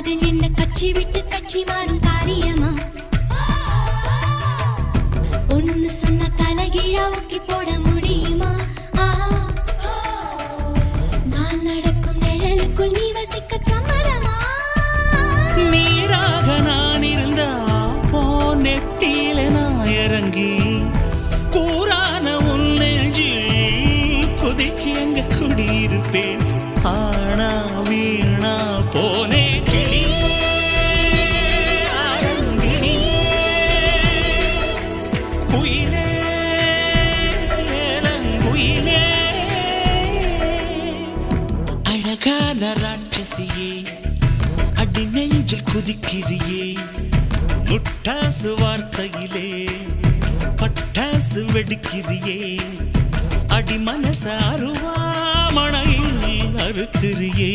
காதல் என்ன கட்சி விட்டு கட்சி மாறும் காரியமா? ஒன்னு சொன்ன தலைகீழா ஊக்கி போட முடியுமா? நான் நடக்கும் நிழலுக்குள் நீ வசிக்க சம்மதமா? நீராக நான் இருந்தா நெத்தியில நான் இறங்கி கூறான உன் நெஞ்சில் குதிச்சு எங்க குடியிருப்பேன். ஆனா வீணா போனே கிளி ஆரங்கிளி குயிலே ஏலங்குயிலே அழகான ராட்சசியே அடி நெஞ்சில் குதிக்கிறியே முட்டாசு வார்த்தையிலே பட்டாசு வெடிக்கிறியே அடி மனச அருவாமணையில் அறுக்கிறியே.